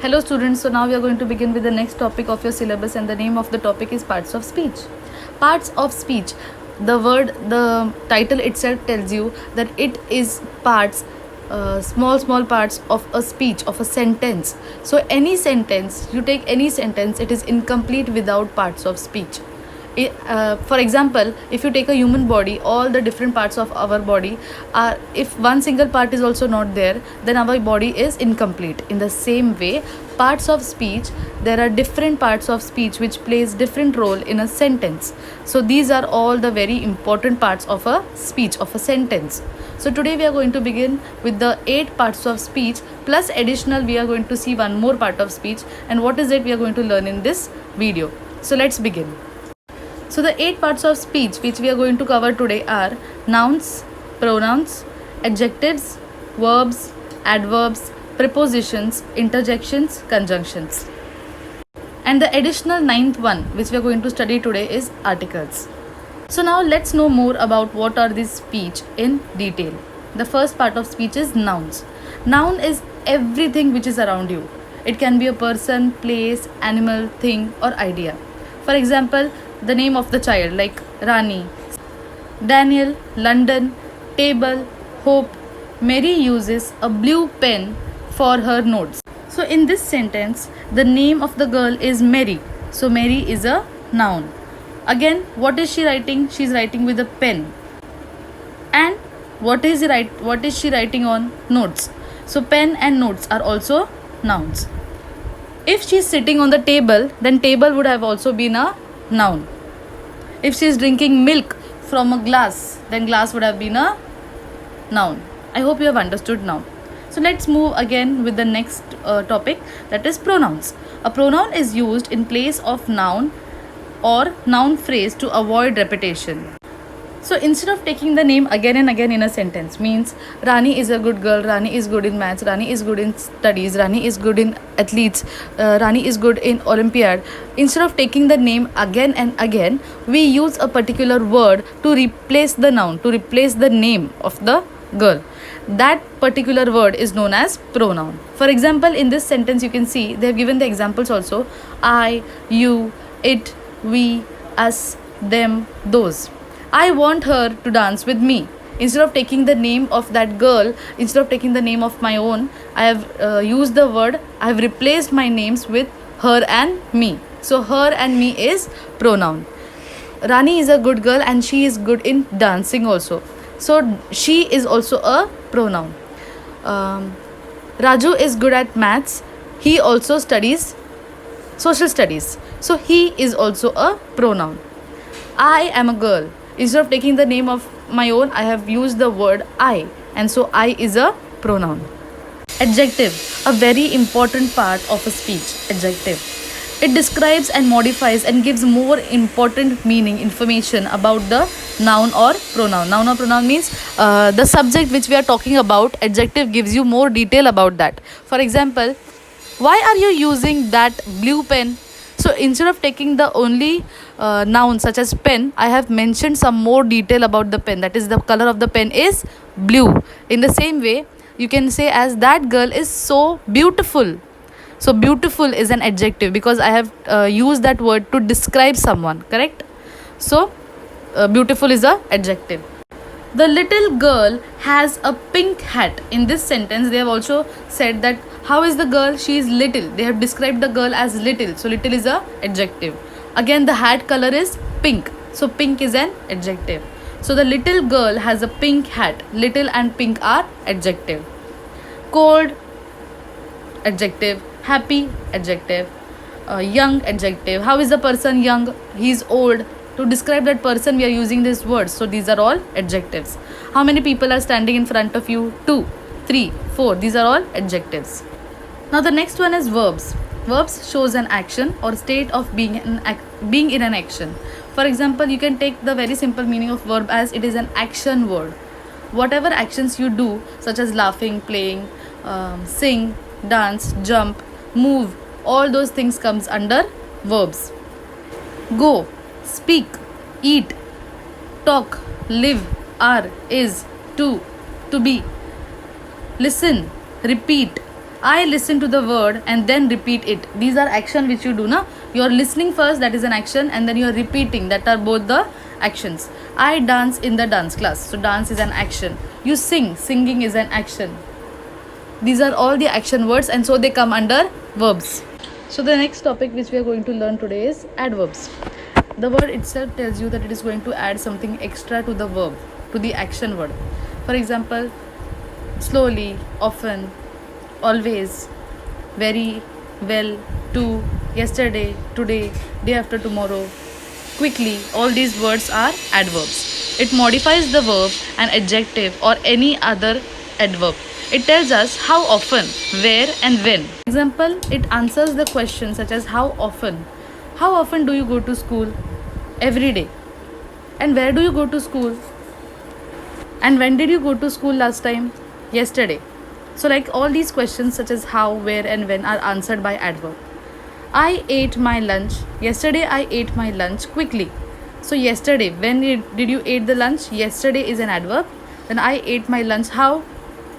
Hello students, so now we are going to begin with the next topic of your syllabus, and the name of the topic is parts of speech. Parts of speech. The title itself tells you that it is parts, small parts of a speech, of a sentence. So any sentence, you take any sentence, it is incomplete without parts of speech. For example, if you take a human body, all the different parts of our body are, if one single part is also not there, then our body is incomplete. In the same way, parts of speech, there are different parts of speech which plays different role in a sentence. So these are all the very important parts of a speech, of a sentence. So today we are going to begin with the 8 parts of speech, plus additional we are going to see one more part of speech, and what is it we are going to learn in this video. So let's begin. So the 8 parts of speech which we are going to cover today are nouns, pronouns, adjectives, verbs, adverbs, prepositions, interjections, conjunctions. And the additional 9th one which we are going to study today is articles. So now let's know more about what are these speech in detail. The first part of speech is nouns. Noun is everything which is around you. It can be a person, place, animal, thing or idea. For example, the name of the child like Rani, Daniel, London, table, hope. Mary uses a blue pen for her notes. So in this sentence, the name of the girl is Mary. So Mary is a noun. Again, what is she writing? She is writing with a pen. And what is she writing on? Notes. So pen and notes are also nouns. If she is sitting on the table, then table would have also been a noun. If she is drinking milk from a glass, then glass would have been a noun. I hope you have understood now. So let's move again with the next topic, that is pronouns. A pronoun is used in place of noun or noun phrase to avoid repetition. So instead of taking the name again and again in a sentence, means Rani is a good girl, Rani is good in maths, Rani is good in studies, Rani is good in athletes, Rani is good in Olympiad. Instead of taking the name again and again, we use a particular word to replace the noun, to replace the name of the girl. That particular word is known as pronoun. For example, in this sentence you can see they have given the examples also. I, you, it, we, us, them, those. I want her to dance with me. Instead of taking the name of that girl, instead of taking the name of my own, I have used the word, I have replaced my names with her and me. So her and me is pronoun. Rani is a good girl and she is good in dancing also. So she is also a pronoun. Raju is good at maths. He also studies social studies. So he is also a pronoun. I am a girl. Instead of taking the name of my own, I have used the word I, and so I is a pronoun. Adjective, a very important part of a speech. Adjective. It describes and modifies and gives more important meaning, information about the noun or pronoun. Noun or pronoun means the subject which we are talking about. Adjective gives you more detail about that. For example, why are you using that blue pen? So instead of taking the only noun such as pen, I have mentioned some more detail about the pen. That is, the color of the pen is blue. In the same way, you can say as that girl is so beautiful. So beautiful is an adjective because I have used that word to describe someone, correct? So beautiful is a adjective. The little girl has a pink hat. In this sentence, they have also said that how is the girl? She is little. They have described the girl as little. So little is a adjective. Again, the hat color is pink. So pink is an adjective. So the little girl has a pink hat. Little and pink are adjective. Cold, adjective. Happy, adjective. Young, adjective. How is the person young? He is old. To describe that person, we are using these words. So these are all adjectives. How many people are standing in front of you? 2, 3, 4. These are all adjectives. Now the next one is verbs. Verbs shows an action or state of being in an action. For example, you can take the very simple meaning of verb as it is an action word. Whatever actions you do, such as laughing, playing, sing, dance, jump, move, all those things comes under verbs. Go, speak, eat, talk, live, are, is, to be, listen, repeat, I listen to the word and then repeat it. These are action which you do, na? You are listening first, that is an action, and then you are repeating, that are both the actions. I dance in the dance class, so dance is an action. You sing, singing is an action. These are all the action words, and so they come under verbs. So the next topic which we are going to learn today is adverbs. The word itself tells you that it is going to add something extra to the verb, to the action word. For example, slowly, often, always, very, well, to, yesterday, today, day after tomorrow, quickly. All these words are adverbs. It modifies the verb, an adjective, or any other adverb. It tells us how often, where, and when. Example, it answers the question such as how often. How often do you go to school? Every day. And where do you go to school? And when did you go to school last time? Yesterday. So like all these questions such as how, where, and when are answered by adverb. I ate my lunch. Yesterday I ate my lunch quickly. So yesterday, when did you eat the lunch? Yesterday is an adverb. Then I ate my lunch how?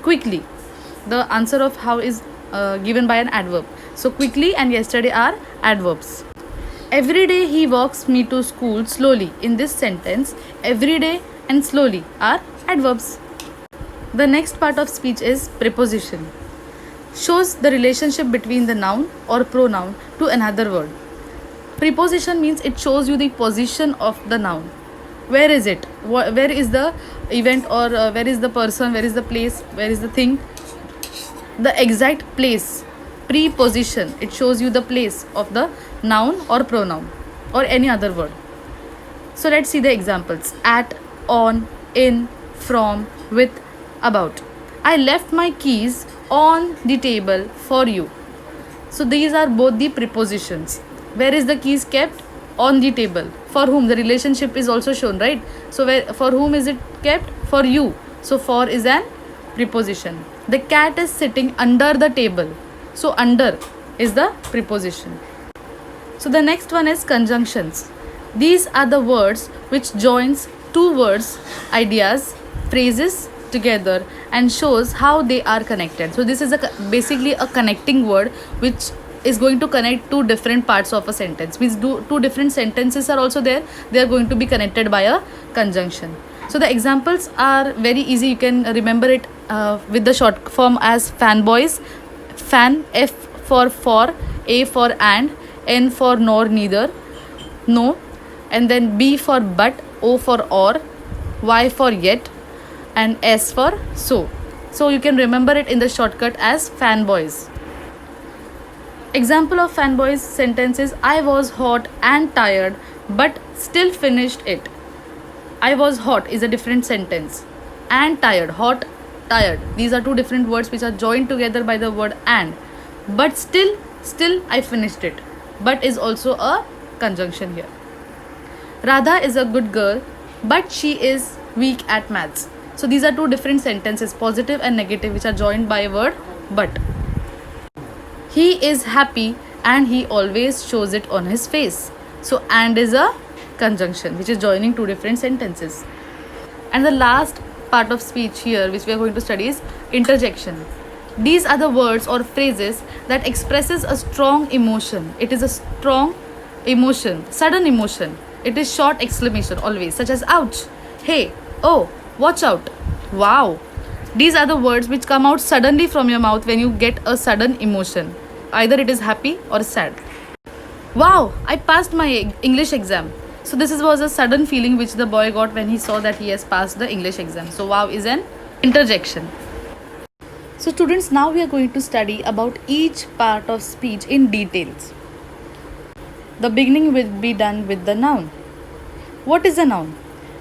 Quickly. The answer of how is given by an adverb. So quickly and yesterday are adverbs. Every day he walks me to school slowly. In this sentence, every day and slowly are adverbs. The next part of speech is preposition. Shows the relationship between the noun or pronoun to another word. Preposition means it shows you the position of the noun. Where is it? Where is the event, or where is the person? Where is the place? Where is the thing? The exact place. Preposition. It shows you the place of the noun or pronoun or any other word. So let's see the examples. At, on, in, from, with, about. I left my keys on the table for you. So these are both the prepositions. Where is the keys kept? On the table. For whom? The relationship is also shown, right? So for whom is it kept? For you. So for is an preposition. The cat is sitting under the table. So under is the preposition. So the next one is conjunctions. These are the words which joins two words, ideas, phrases together and shows how they are connected. So this is basically a connecting word which is going to connect two different parts of a sentence. Means two different sentences are also there. They are going to be connected by a conjunction. So the examples are very easy. You can remember it with the short form as fanboys. Fan, F for, A for and, N for nor, neither, no, and then B for but, O for or, Y for yet, and S for so. So you can remember it in the shortcut as fanboys. Example of fanboys sentence is I was hot and tired but still finished it. I was hot is a different sentence. And tired, hot, tired. These are two different words which are joined together by the word and. But still I finished it. But is also a conjunction here. Radha is a good girl but she is weak at maths. So these are two different sentences, positive and negative, which are joined by a word but. He is happy and he always shows it on his face. So and is a conjunction which is joining two different sentences. And the last part of speech here which we are going to study is interjection. These are the words or phrases that expresses a strong emotion. It is a strong emotion, sudden emotion. It is short exclamation always, such as ouch, hey, oh, watch out, wow. These are the words which come out suddenly from your mouth when you get a sudden emotion. Either it is happy or sad. Wow, I passed my English exam. So this was a sudden feeling which the boy got when he saw that he has passed the English exam. So wow is an interjection. So students, now we are going to study about each part of speech in details. The beginning will be done with the noun. What is a noun?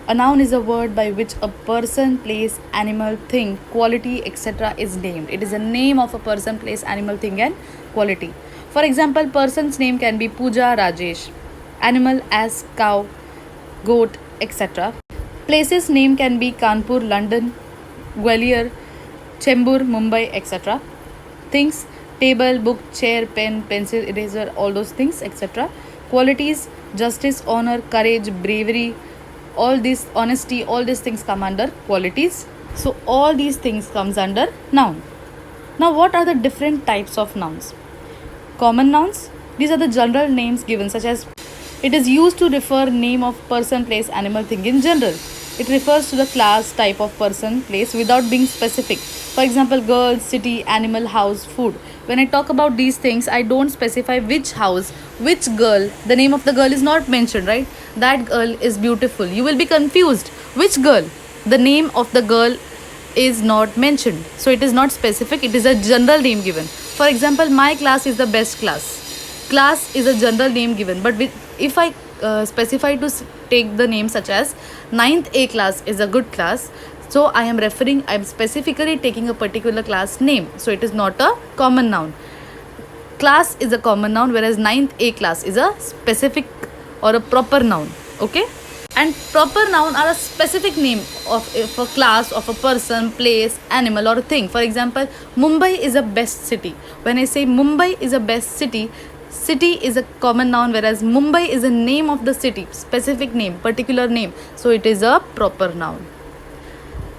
A noun is a word by which a person, place, animal, thing, quality, etc. is named. It is a name of a person, place, animal, thing and quality. For example, person's name can be Pooja, Rajesh. Animal as cow, goat, etc. Place's name can be Kanpur, London, Gwalior, Chembur, Mumbai, etc. Things, table, book, chair, pen, pencil, eraser, all those things, etc. Qualities, justice, honor, courage, bravery, all this, honesty, all these things come under qualities. So all these things comes under noun. Now, what are the different types of nouns? Common nouns. These are the general names given, such as it is used to refer name of person, place, animal, thing in general. It refers to the class, type of person, place without being specific. For example, girl, city, animal, house, food. When I talk about these things, I don't specify which house, which girl. The name of the girl is not mentioned, right? That girl is beautiful. You will be confused. Which girl? The name of the girl is not mentioned, so it is not specific, it is a general name given. For example, my class is the best class. Class is a general name given, but if I specify to take the name such as 9th A class is a good class, so I am specifically taking a particular class name, so it is not a common noun. Class is a common noun, whereas 9th A class is a specific or a proper noun. Okay, and proper noun are a specific name of a class, of a person, place, animal, or thing. For example, Mumbai is a best city. When I say Mumbai is a best city, city is a common noun, whereas Mumbai is a name of the city, specific name, particular name, so it is a proper noun.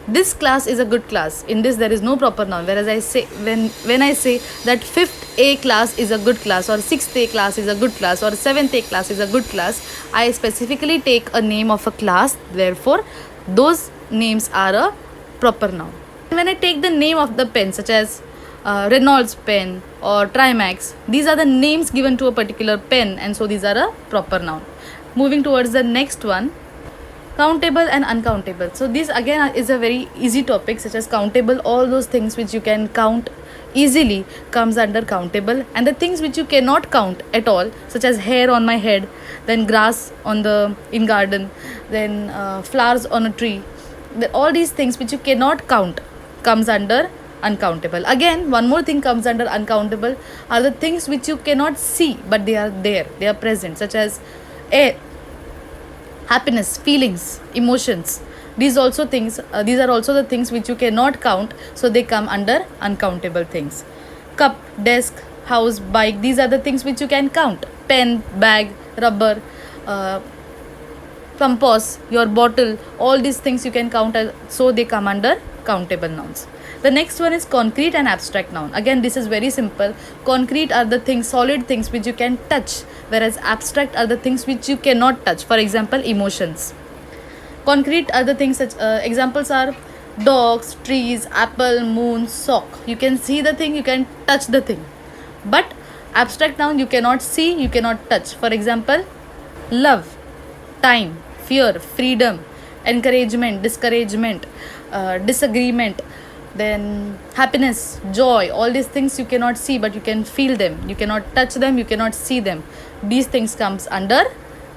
This class is a good class. In this there is no proper noun, whereas I say when I say that 5th A class is a good class, or 6th A class is a good class, or 7th A class is a good class, I specifically take a name of a class, therefore those names are a proper noun. When I take the name of the pen, such as Reynolds pen or Trimax, these are the names given to a particular pen, and so these are a proper noun. Moving towards the next one, countable and uncountable. So this again is a very easy topic, such as countable. All those things which you can count easily comes under countable, and the things which you cannot count at all, such as hair on my head, then grass on the in garden, then flowers on a tree, all these things which you cannot count comes under uncountable. Again, one more thing comes under uncountable are the things which you cannot see but they are there, they are present, such as air, happiness, feelings, emotions. These are also the things which you cannot count, so they come under uncountable things. Cup, desk, house, bike, these are the things which you can count. Pen, bag, rubber, compass, your bottle, all these things you can count, so they come under countable nouns. The next one is concrete and abstract noun. Again, this is very simple. Concrete are the things, solid things which you can touch, whereas abstract are the things which you cannot touch. For example, emotions. Concrete are the things such examples are dogs, trees, apple, moon, sock. You can see the thing, you can touch the thing. But abstract noun you cannot see, you cannot touch. For example, love, time, fear, freedom, encouragement, discouragement, disagreement, then happiness, joy, all these things you cannot see but you can feel them, you cannot touch them, you cannot see them. These things comes under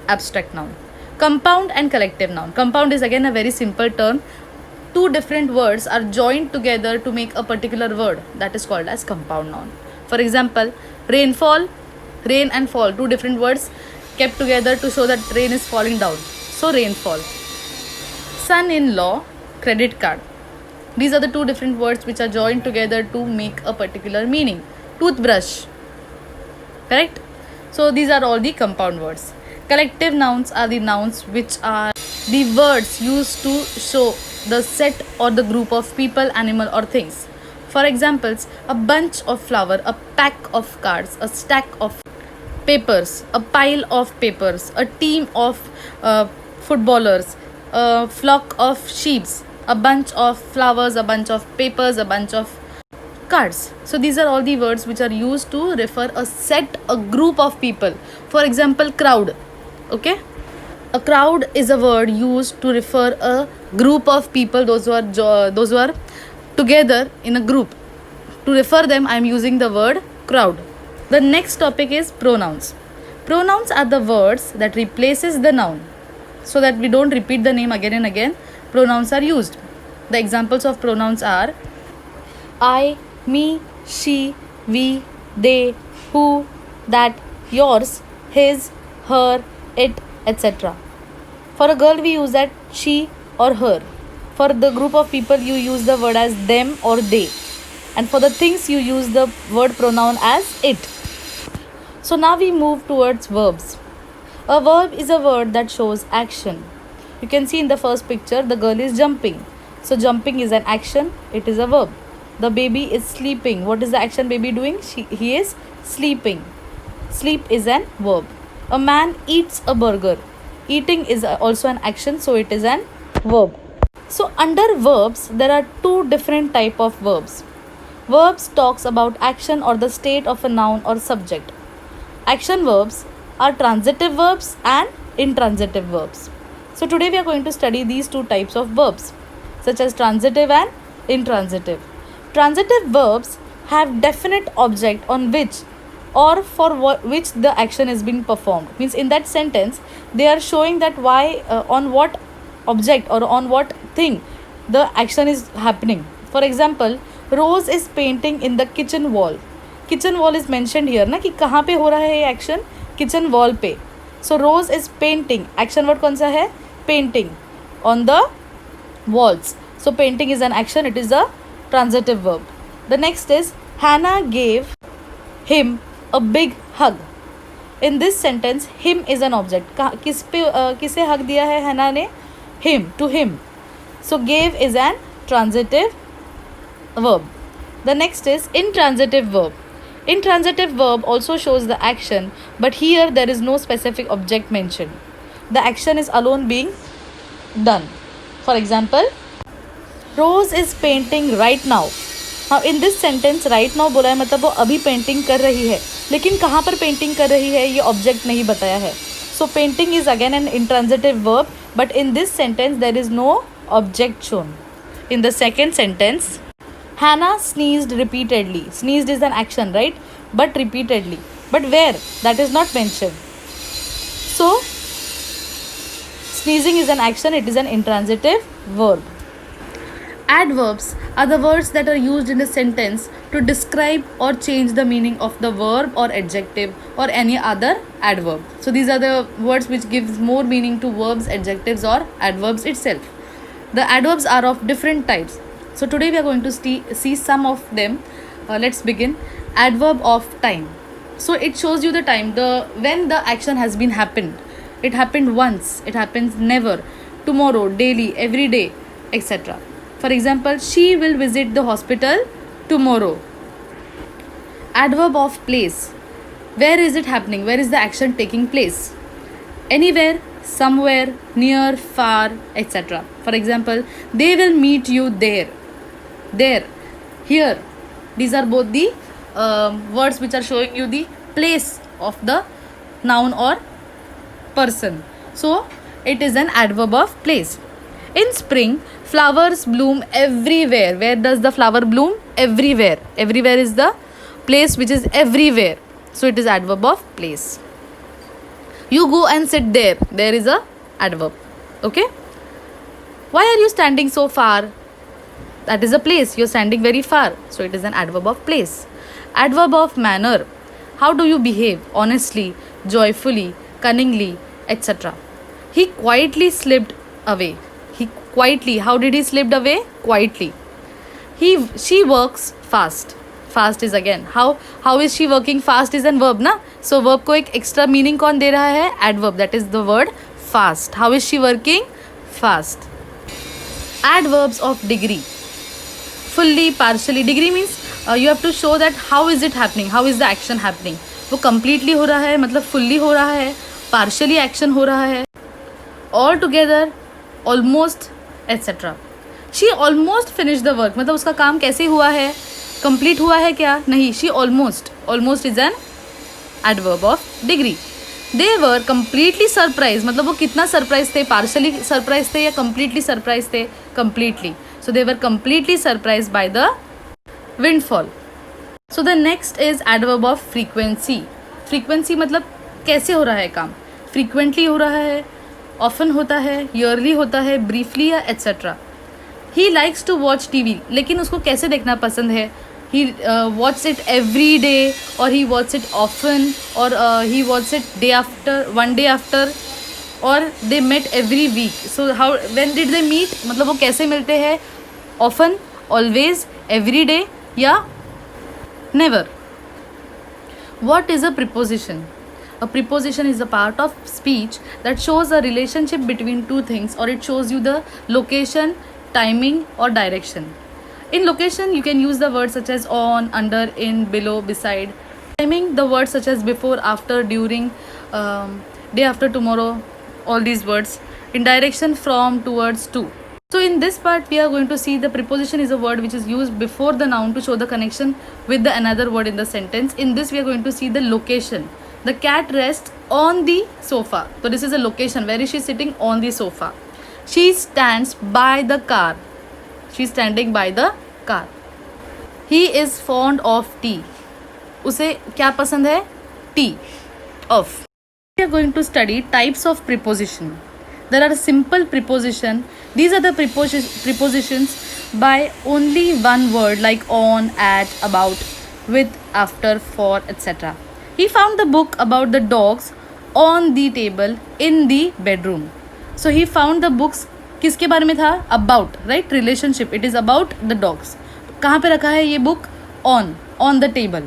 abstract noun. Compound and collective noun. Compound is again a very simple term. Two different words are joined together to make a particular word, that is called as compound noun. For example, rainfall, rain and fall, two different words kept together to show that rain is falling down, so rainfall. Son-in-law, credit card. These are the two different words which are joined together to make a particular meaning. Toothbrush, correct? So these are all the compound words. Collective nouns are the nouns which are the words used to show the set or the group of people, animal or things. For examples, a bunch of flower, a pack of cards, a stack of papers, a pile of papers, a team of footballers, a flock of sheep, a bunch of flowers, a bunch of papers, a bunch of cards. So these are all the words which are used to refer a set, a group of people. For example, crowd. Okay, a crowd is a word used to refer a group of people, those who are together in a group. To refer them, I am using the word crowd. The next topic is pronouns. Pronouns are the words that replaces the noun, so that we don't repeat the name again and again. Pronouns are used. The examples of pronouns are I, me, she, we, they, who, that, yours, his, her, it, etc. For a girl we use that she or her. For the group of people you use the word as them or they. And for the things you use the word pronoun as it. So now we move towards verbs. A verb is a word that shows action. You can see in the first picture the girl is jumping. So jumping is an action, it is a verb. The baby is sleeping. What is the action baby doing? He is sleeping. Sleep is an verb. A man eats a burger. Eating is also an action, so it is an verb. So under verbs, there are two different type of verbs. Verbs talks about action or the state of a noun or subject. Action verbs are transitive verbs and intransitive verbs. So today we are going to study these two types of verbs, such as transitive and intransitive. Transitive verbs have definite object on which or for which the action is being performed. Means in that sentence, they are showing that why on what object or on what thing the action is happening. For example, Rose is painting in the kitchen wall. Kitchen wall is mentioned here ना कि कहाँ पे हो रहा है ये action? Kitchen wall पे. So Rose is painting. Action word कौन सा है? Painting on the walls. So painting is an action. It is a transitive verb. The next is Hannah gave him a big hug. In this sentence, him is an object. किसे hug दिया है Hannah ने? Him, to him. So gave is an transitive verb. The next is intransitive verb. Intransitive verb also shows the action, but here there is no specific object mentioned. The action is alone being done. For example, Rose is painting right now. Now in this sentence right now बोला है मतलब वो अभी painting कर रही है, लेकिन कहाँ पर पेंटिंग कर रही है ये ऑब्जेक्ट नहीं बताया है. So painting is again an intransitive verb, but in this sentence there is no object shown. In the second sentence, Hannah sneezed repeatedly. Sneezed is an action, right? But repeatedly. But where? That is not mentioned. So sneezing is an action. It is an intransitive verb. Adverbs are the words that are used in a sentence to describe or change the meaning of the verb or adjective or any other adverb. So these are the words which gives more meaning to verbs, adjectives or adverbs itself. The adverbs are of different types. So today we are going to see some of them. Let's begin. Adverb of time. So it shows you the time, when the action has been happened. It happened once, it happens never, tomorrow, daily, every day, etc. For example, she will visit the hospital tomorrow. Adverb of place. Where is it happening? Where is the action taking place? Anywhere, somewhere, near, far, etc. For example, they will meet you there. There, here. These are both the words which are showing you the place of the noun or person. So it is an adverb of place. In spring, flowers bloom everywhere. Where does the flower bloom? Everywhere. Everywhere is the place which is everywhere. So it is adverb of place. You go and sit there. There is a adverb. Okay. Why are you standing so far? That is a place. You're standing very far. So it is an adverb of place. Adverb of manner. How do you behave? Honestly, joyfully, cunningly, etc. He quietly slipped away. He quietly. How did he slipped away? Quietly. She works fast. Fast is again. How is she working? Fast is an verb ना. So verb को एक extra meaning कौन दे रहा है? Adverb. That is the word fast. How is she working? Fast. Adverbs of degree. Fully, partially. Degree means you have to show that how is it happening, how is the action happening. वो completely हो रहा है मतलब fully हो रहा है, partially action हो रहा है, all together, almost, etc. She almost finished the work. मतलब उसका काम कैसे हुआ है, complete हुआ है क्या? नहीं. She almost is an adverb of degree. They were completely surprised. मतलब वो कितना surprised थे, partially surprised थे या completely surprised थे? Completely. So they were completely surprised by the windfall. So the next is adverb of frequency. Frequency मतलब कैसे हो रहा है काम? Frequently हो रहा है, often होता है, yearly होता है, briefly या etc. He likes to watch TV. लेकिन उसको कैसे देखना पसंद है? He watches it every day, or he watches it often, or he watches it one day after, or they met every week. So when did they meet? मतलब वो कैसे मिलते हैं? Often, always, every day या never. What is a preposition? A preposition is a part of speech that shows a relationship between two things, or it shows you the location, timing or direction. In location, you can use the words such as on, under, in, below, beside. Timing, the words such as before, after, during, day after tomorrow, all these words. In direction, from, towards, to. So in this part, we are going to see the preposition is a word which is used before the noun to show the connection with the another word in the sentence. In this, we are going to see the location. The cat rests on the sofa. So this is a location. Where is she sitting? On the sofa. She stands by the car. She is standing by the car. He is fond of tea. उसे क्या पसंद है? Tea. Of. We are going to study types of preposition. There are simple preposition. These are the prepositions by only one word like on, at, about, with, after, for, etc. He found the book about the dogs on the table in the bedroom. So he found the books. किसके बारे में था? About, right? Relationship. It is about the dogs. कहाँ पे रखा है ये book? On the table.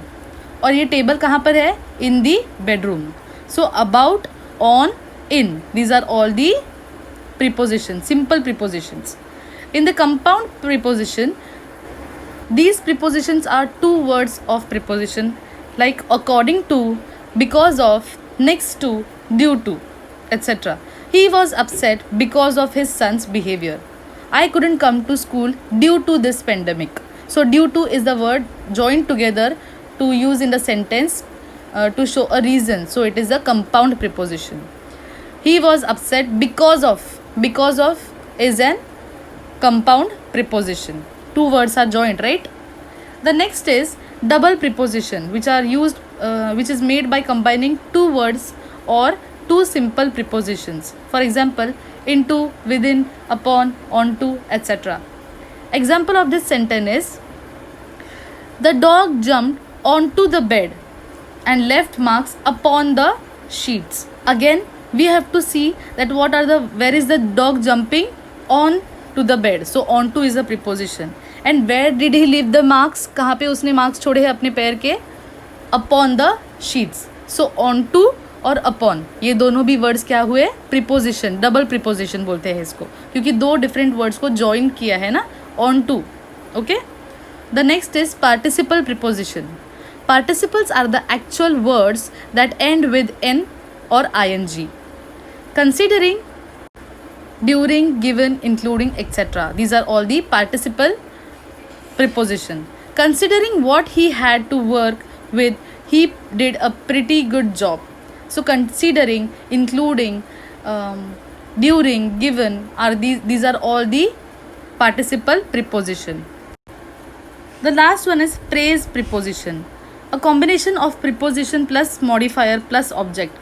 और ये टेबल कहाँ पर है? In the bedroom. So about, on, in. These are all the prepositions, simple prepositions. In the compound preposition, these prepositions are two words of preposition like according to, because of, next to, due to, etc. He was upset because of his son's behavior. I couldn't come to school due to this pandemic. So due to is the word joined together to use in the sentence to show a reason. So it is a compound preposition. He was upset because of is an compound preposition. Two words are joined, right? The next is double preposition, which are used which is made by combining two words or two simple prepositions. For example, into, within, upon, onto, etc. Example of this sentence is the dog jumped onto the bed and left marks upon the sheets. Again, we have to see that where is the dog jumping? On to the bed. So onto is a preposition. And where did he leave the marks? कहाँ पे उसने marks छोड़े हैं अपने पैर के? Upon the sheets. So onto और upon ये दोनों भी words क्या हुए? Preposition, double preposition बोलते हैं इसको, क्योंकि दो different words को join किया है ना, onto. Okay? The next is participle preposition. Participles are the actual words that end with n or ing. Considering, during, given, including, etc. These are all the participle preposition. Considering what he had to work with, he did a pretty good job. So considering, including, during, given are these are all the participle preposition. The last one is phrase preposition. A combination of preposition plus modifier plus object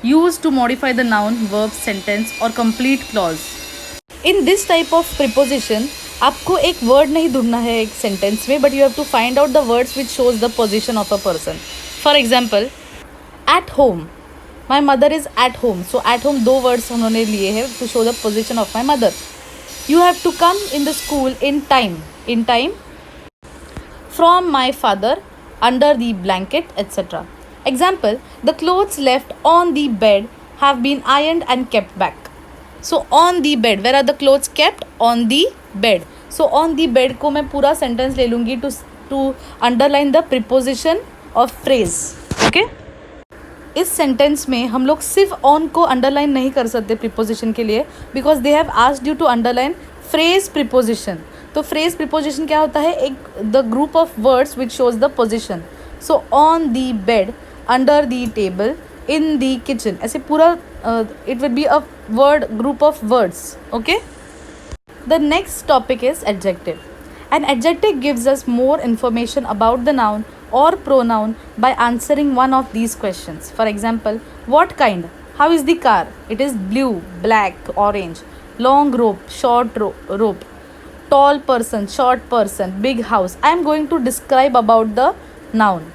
used to modify the noun, verb, sentence or complete clause. In this type of preposition, आपको एक word नहीं ढूंढना है एक sentence में, but you have to find out the words which shows the position of a person. For example, at home. My mother is at home. So at home दो words उन्होंने लिए हैं to show the position of my mother. You have to come in the school in time. In time. From my father, under the blanket, etc. Example, the clothes left on the bed have been ironed and kept back. So on the bed, where are the clothes kept? On the bed. So on the bed को मैं पूरा sentence ले लूँगी to underline the preposition of phrase. Okay? इस sentence में हम लोग सिर्फ on को underline नहीं कर सकते preposition के लिए, because they have asked you to underline phrase preposition. तो phrase preposition क्या होता है? एक the group of words which shows the position. So on the bed, under the table, in the kitchen. ऐसे पूरा it will be a word group of words. Okay? The next topic is adjective. An adjective gives us more information about the noun or pronoun by answering one of these questions. For example, what kind? How is the car? It is blue, black, orange. Long rope, short rope. Tall person, short person, big house. I am going to describe about the noun.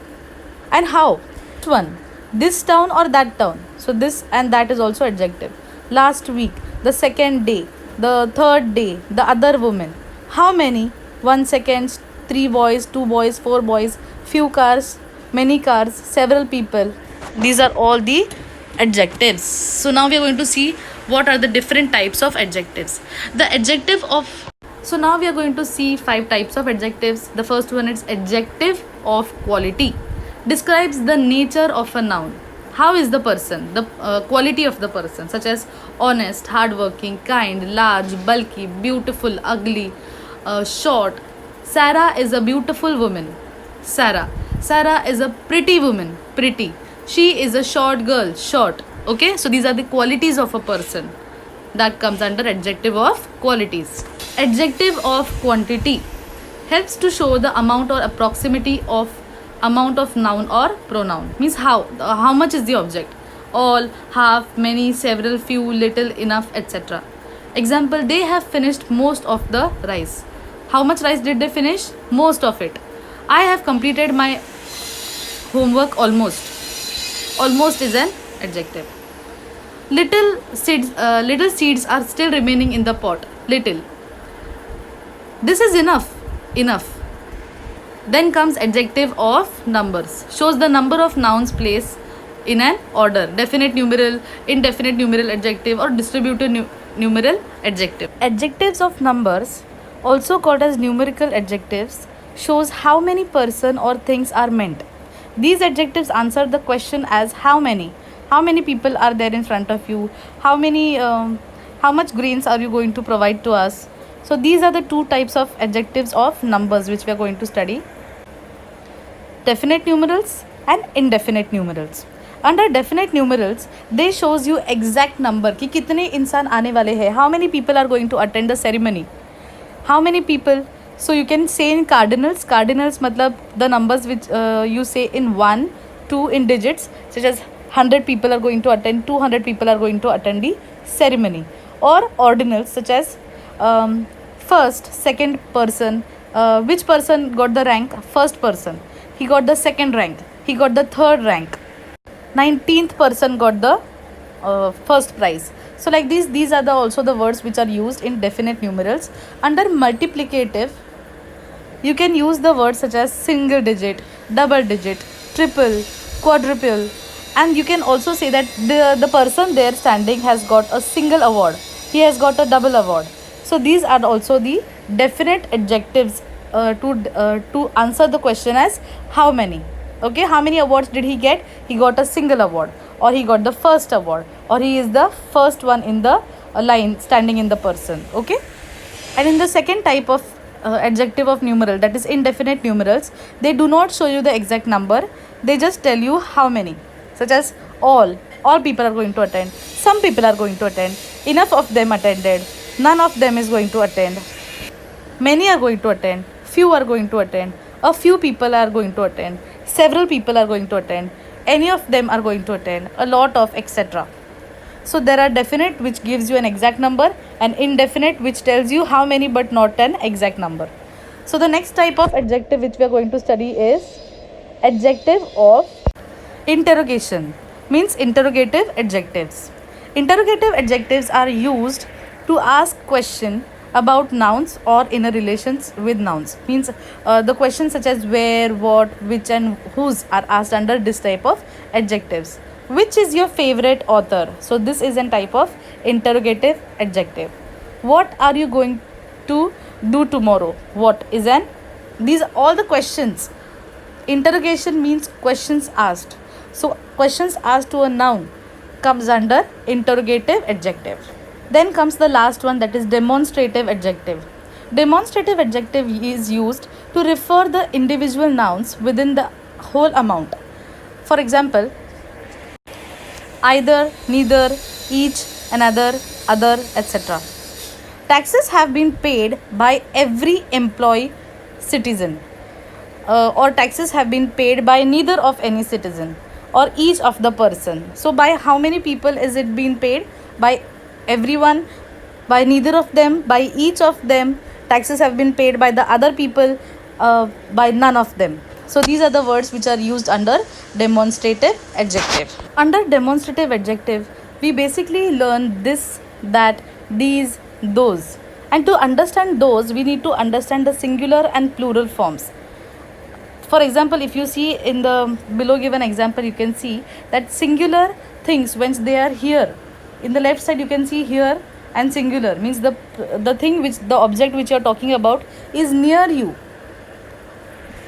And how? Which one? This town or that town? So this and that is also adjective. Last week, the second day, the third day, the other woman. How many? 1 second, 3 boys, 2 boys, 4 boys, few cars, many cars, several people. These are all the adjectives. So now we are going to see what are the different types of adjectives. The adjective of So now we are going to see 5 types of adjectives. The first one is adjective of quality. Describes the nature of a noun. How is the person? The quality of the person, such as honest, hardworking, kind, large, bulky, beautiful, ugly, short. Sarah is a beautiful woman. Sarah. Sarah is a pretty woman. Pretty. She is a short girl. Short. Okay, so these are the qualities of a person. That comes under adjective of qualities. Adjective of quantity helps to show the amount or approximity of amount of noun or pronoun. Means how much is the object? All, half, many, several, few, little, enough, etc. Example, they have finished most of the rice. How much rice did they finish? Most of it. I have completed my homework almost. Almost is an adjective. Little seeds are still remaining in the pot. Little. This is enough. Enough. Then comes adjective of numbers. Shows the number of nouns placed in an order. Definite numeral, indefinite numeral adjective, or distributive numeral adjective. Adjectives of numbers, also called as numerical adjectives, shows how many person or things are meant. These adjectives answer the question as how many. How many people are there in front of you? How much grains are you going to provide to us? So these are the 2 types of adjectives of numbers which we are going to study. Definite numerals and indefinite numerals. Under definite numerals, they shows you exact number कि कितने इंसान आने वाले हैं. How many people are going to attend the ceremony? How many people? So you can say in cardinals. Cardinals मतलब the numbers which you say in 1, 2 in digits, such as 100 people are going to attend, 200 people are going to attend the ceremony. Or ordinals, such as first, second person. Which person got the rank? First person. He got the second rank. He got the third rank. 19th person got the first prize. So like these are also the words which are used in definite numerals. Under multiplicative, you can use the words such as single digit, double digit, triple, quadruple, and you can also say that the person there standing has got a single award. He has got a double award. So these are also the definite adjectives to answer the question as how many. Okay, how many awards did he get? He got a single award, or he got the first award, or he is the first one in the line standing in the person. Okay, and in the second type of adjective of numeral, that is indefinite numerals, they do not show you the exact number. They just tell you how many, such as all people are going to attend, some people are going to attend, enough of them attended, none of them is going to attend, many are going to attend, few are going to attend, a few people are going to attend, several people are going to attend, any of them are going to attend, a lot of, etc. So there are definite which gives you an exact number, and indefinite which tells you how many but not an exact number. So the next type of adjective which we are going to study is adjective of interrogation, means interrogative adjectives. Interrogative adjectives are used to ask question about nouns or inner relations with nouns. Means the questions such as where, what, which and whose are asked under this type of adjectives. Which is your favorite author? So this is a type of interrogative adjective. What are you going to do tomorrow? What is an? These are all the questions. Interrogation means questions asked. So questions asked to a noun comes under interrogative adjective. Then comes the last one, that is demonstrative adjective. Demonstrative adjective is used to refer the individual nouns within the whole amount. For example, either, neither, each, another, other, etc. Taxes have been paid by every employee citizen, or taxes have been paid by neither of any citizen or each of the person. So by how many people is it being paid? By everyone, by neither of them, by each of them. Taxes have been paid by the other people, by none of them. So these are the words which are used under demonstrative adjective. Under demonstrative adjective, we basically learn this, that, these, those. And to understand those, we need to understand the singular and plural forms. For example, if you see in the below given example, you can see that singular things, when they are here, in the left side you can see here and singular means the thing which the object which you are talking about is near you.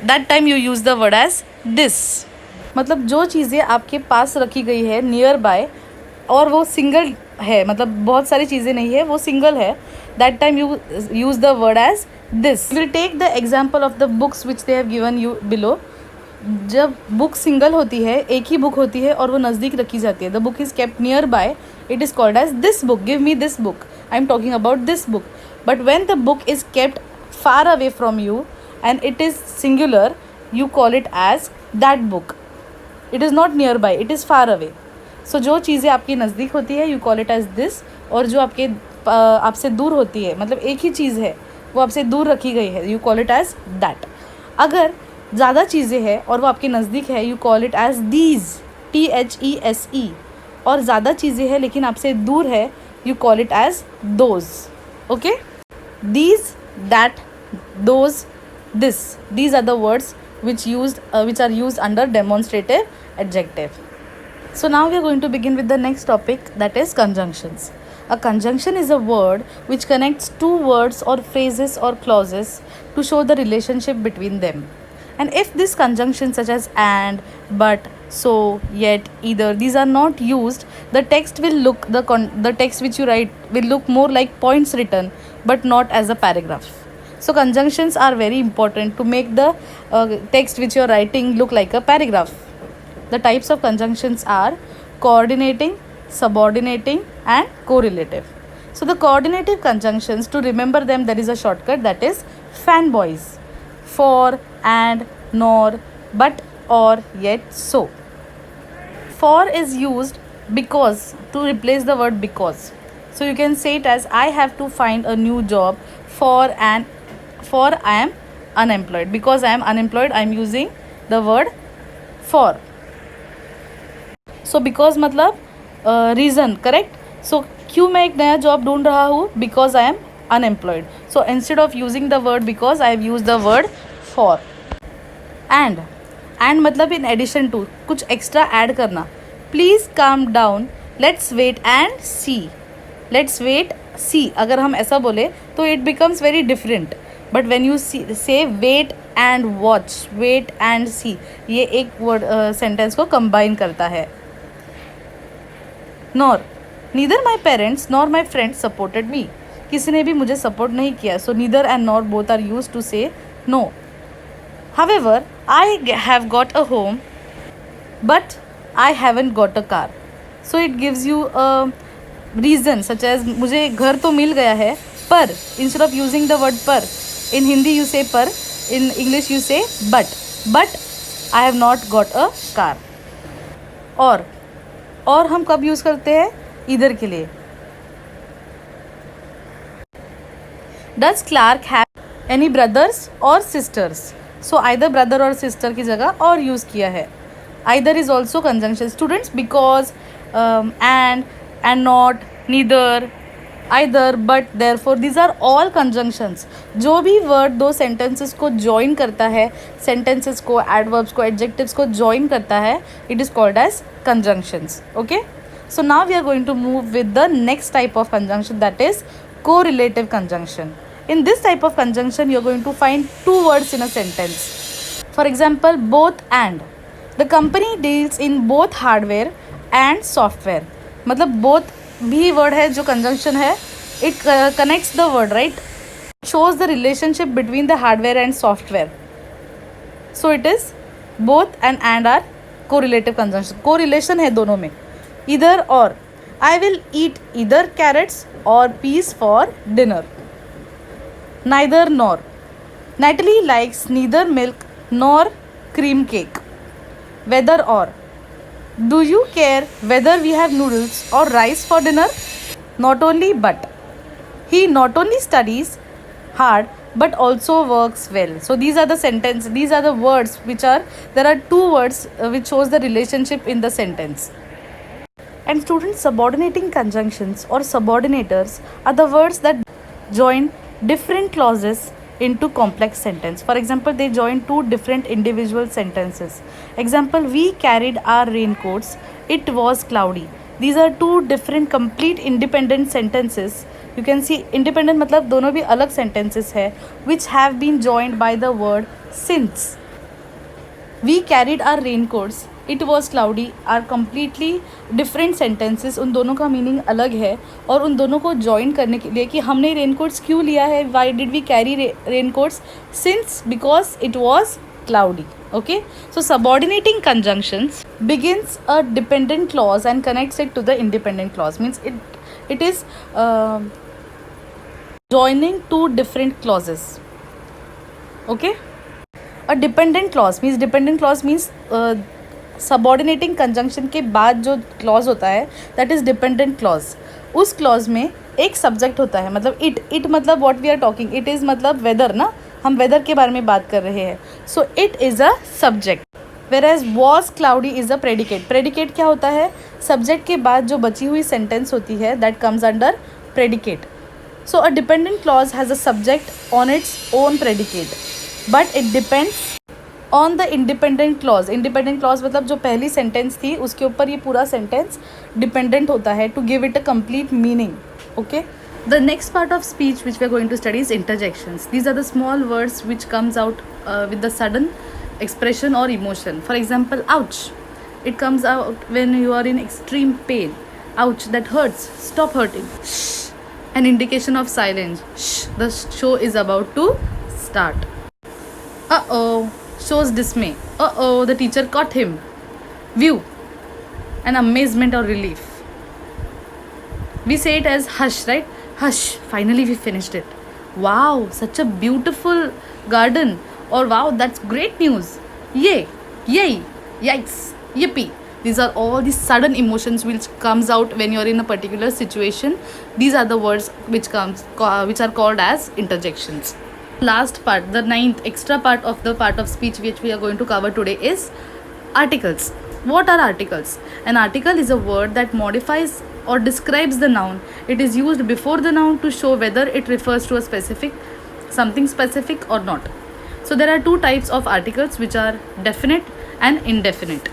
That time you use the word as this. मतलब जो चीज़ें आपके पास रखी गई है near by और वो single है, मतलब बहुत सारी चीज़ें नहीं है, वो सिंगल है, that time you use the word as this. Will take the example of the books which they have given you below. जब बुक सिंगल होती है, एक ही बुक होती है और वो नज़दीक रखी जाती है, the book is kept nearby, it is called as this book. Give me this book, I am talking about this book. But when the book is kept far away from you and it is singular, you call it as that book. It is not nearby, it is far away. So जो चीज़ें आपकी नज़दीक होती है you call it as this, और जो आपके आपसे दूर होती है, मतलब एक ही चीज़ है वो आपसे दूर रखी गई है, you call it as that. अगर ज़्यादा चीज़ें हैं और वो आपके नज़दीक है, you call it as these, THESE. और ज़्यादा चीज़ें हैं लेकिन आपसे दूर है, you call it as those. Okay, these, that, those, this, these are the words which are used under demonstrative adjective. So now we are going to begin with the next topic, that is conjunctions. A conjunction is a word which connects two words or phrases or clauses to show the relationship between them. And if this conjunction such as and, but, so, yet, either, these are not used, the text will look the text which you write will look more like points written but not as a paragraph. So conjunctions are very important to make the text which you are writing look like a paragraph. The types of conjunctions are coordinating, subordinating and correlative. So the coordinative conjunctions, to remember them there is a shortcut, that is fanboys. For, and, nor, but, or, yet, so. For is used because to replace the word because. So you can say it as I have to find a new job for I am unemployed. Because I am unemployed, I am using the word for. So because मतलब reason, correct? So क्यों मैं एक नया job ढूंढ रहा हूँ? Because I am unemployed. So instead of using the word because, I have used the word for. And मतलब in addition to, कुछ extra add करना. Please calm down, let's wait and see. Let's wait, see. अगर हम ऐसा बोले तो it becomes very different. But when you say wait and watch, wait and see, ये एक word sentence को combine करता है. Nor, neither my parents nor my friends supported me. किसी ने भी मुझे support नहीं किया. So neither and nor both are used to say no. However, I have got a home, but I haven't got a car. So it gives you a reason such as मुझे घर तो मिल गया है, पर instead of using the word पर, in Hindi you say par, in English you say but I have not got a car. और हम कब यूज़ करते हैं? इधर के लिए. Does Clark have any brothers or sisters? So either brother or sister की जगह और यूज़ किया है. Either is also conjunction. Students, because, and not, neither, either, but, therefore, these are all conjunctions. जो भी word दो sentences को join करता है, sentences को, adverbs को, adjectives को join करता है, it is called as conjunctions. Okay? So now we are going to move with the next type of conjunction, that is correlative conjunction. In this type of conjunction, you are going to find two words in a sentence. For example, both and. The company deals in both hardware and software. मतलब both भी word है जो conjunction है, it connects the word, right? Shows the relationship between the hardware and software. So it is both and are correlative conjunction. Correlation है दोनों में. Either or. I will eat either carrots or peas for dinner. Neither nor. Natalie likes neither milk nor cream cake. Whether or. Do you care whether we have noodles or rice for dinner? Not only but. He not only studies hard but also works well. So these are the sentence, these are the words which are, there are two words which shows the relationship in the sentence. And students, subordinating conjunctions or subordinators are the words that join different clauses into complex sentence. For example, they join two different individual sentences. Example, we carried our raincoats. It was cloudy. These are two different complete independent sentences. You can see independent मतलब दोनों भी अलग sentences है, which have been joined by the word since. We carried our raincoats. It was cloudy. Are completely different sentences. उन दोनों का meaning अलग है और उन दोनों को ज्वाइन करने के लिए कि हमने रेनकोट्स क्यों लिया है. Why did we carry raincoats? Since because it was cloudy. Okay, so subordinating conjunctions begins a dependent clause and connects it to the independent clause. Means it is joining two different clauses. Okay, a dependent clause means subordinating conjunction के बाद जो clause होता है that is dependent clause. उस clause में एक subject होता है. मतलब इट मतलब what we are talking, it is मतलब वेदर ना, हम वेदर के बारे में बात कर रहे हैं. So it is a subject, whereas was cloudy is a predicate. Predicate क्या होता है? सब्जेक्ट के बाद जो बची हुई सेंटेंस होती है that comes under predicate. So a dependent clause has a subject on its own predicate but it depends on the independent clause. Independent clause मतलब जो पहली सेंटेंस थी उसके ऊपर ये पूरा सेंटेंस डिपेंडेंट होता है to give it a complete meaning. Okay, the next part of speech which we are going to study is interjections. These are the small words which comes out with the sudden expression or emotion. For example, ouch. It comes out when you are in extreme pain. Ouch, that hurts. Stop hurting. Shh, an indication of silence. Shh, the show is about to start. Uh-oh, shows dismay. Uh-oh, the teacher caught him. View, an amazement or relief. We say it as hush, right? Hush, finally we finished it. Wow, such a beautiful garden. Or wow, that's great news. Yay, yay, yikes, yippee. These are all the sudden emotions which comes out when you're in a particular situation. These are the words which are called as interjections. Last part, the ninth extra part of speech which we are going to cover today is articles. What are articles? An article is a word that modifies or describes the noun. It is used before the noun to show whether it refers to something specific or not. So there are two types of articles which are definite and indefinite.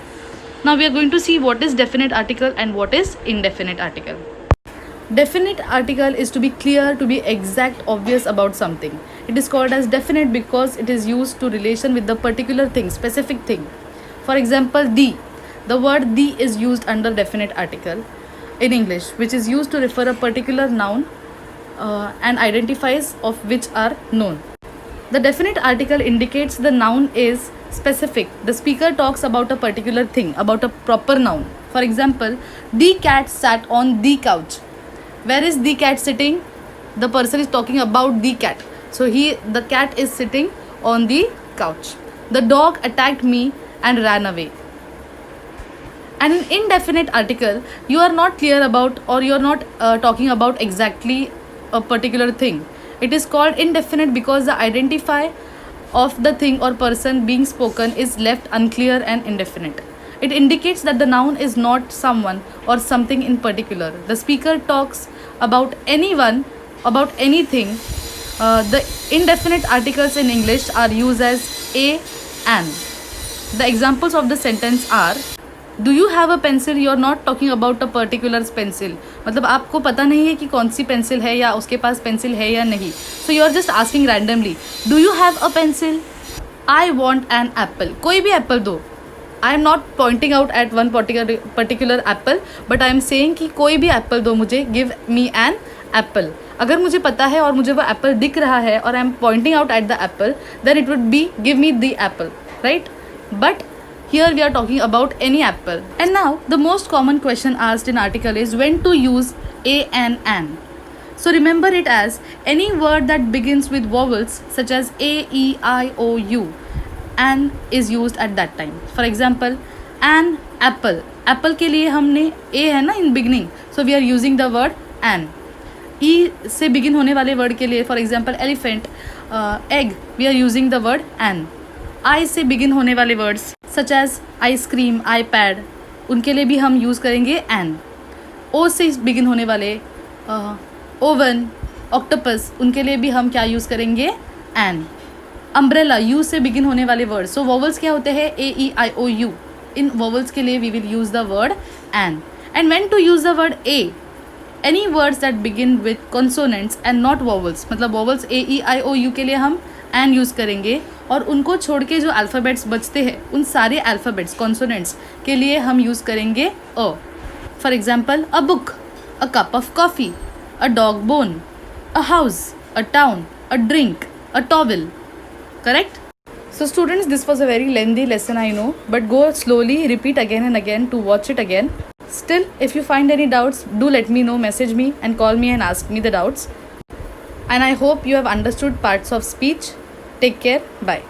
Now we are going to see what is definite article and what is indefinite article. Definite article is to be clear, to be exact, obvious about something. It is called as definite because it is used to relation with the particular thing, specific thing. For example, the. The word the is used under definite article in English, which is used to refer a particular noun and identifiers of which are known. The definite article indicates the noun is specific. The speaker talks about a particular thing, about a proper noun. For example, the cat sat on the couch. Where is the cat sitting? The person is talking about the cat. So the cat is sitting on the couch. The dog attacked me and ran away. And in indefinite article, you are not clear about or you are not talking about exactly a particular thing. It is called indefinite because the identifier of the thing or person being spoken is left unclear and indefinite. It indicates that the noun is not someone or something in particular. The speaker talks about anyone, about anything. The indefinite articles in English are used as a, an. The examples of the sentence are, do you have a pencil? You are not talking about a particular pencil. मतलब आपको पता नहीं है कि कौन सी pencil है या उसके पास पेंसिल है या नहीं. So you are just asking randomly, do you have a pencil? I want an apple. कोई भी एप्पल दो. I am not pointing out at one particular apple, but I am saying कि कोई भी एप्पल दो मुझे. Give me an apple. अगर मुझे पता है और मुझे वो एप्पल दिख रहा है और I am pointing out at the apple, then it would be give me the apple, right? But here we are talking about any apple. And now the most common question asked in article is when to use a and an. So remember it as any word that begins with vowels such as a, e, I, o, u. An is used at that time. For example, an apple. Apple के लिए हमने a है ना in beginning. So we are using the word an. E से begin होने वाले word के लिए for example elephant, egg, we are using the word an. I से begin होने वाले words such as ice cream, iPad, उनके लिए भी हम यूज़ करेंगे an. O से begin होने वाले oven, octopus, उनके लिए भी हम क्या यूज़ करेंगे an. Umbrella, U से begin होने वाले words. So vowels क्या होते हैं? A, E, I, O, U. In vowels के लिए we will use the word an. And when to use the word A? Any words that begin with consonants and not vowels, मतलब vowels A E I O U के लिए हम and use करेंगे, और उनको छोड़ के जो अल्फ़ाबेट्स बचते हैं उन सारे अल्फ़ाबेट्स कॉन्सोनेंट्स के लिए हम यूज़ करेंगे a. For example, a book, a cup of coffee, a dog bone, a house, a town, a drink, a towel. Correct? So students, this was a very lengthy lesson, I know, but go slowly, repeat again and again to watch it again. Still, if you find any doubts, do let me know, message me and call me and ask me the doubts. And I hope you have understood parts of speech. Take care. Bye.